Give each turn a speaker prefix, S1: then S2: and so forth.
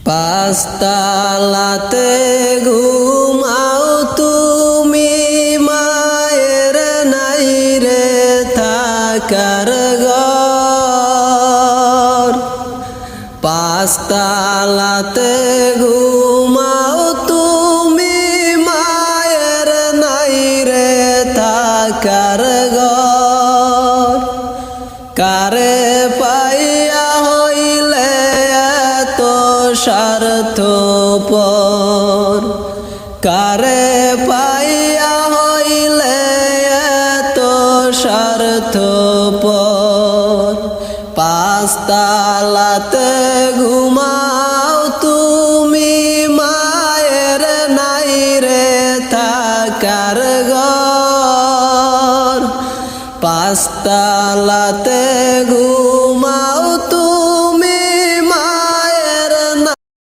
S1: পাঁচতলাতে ঘুমাও তুমি, মায়ের নাই রে থাকার ঘর। পাঁচতলাতে ঘুমাও তুমি, মায়ের নাই রে থাকার ঘর। কারে পাইয়া হইলে এত স্বার্থপর, কারে পাইয়া হইলে এত স্বার্থপর। পাঁচতলাতে ঘুমাও তুমি, মায়ের নাই রে থাকার ঘর। পাঁচতলাতে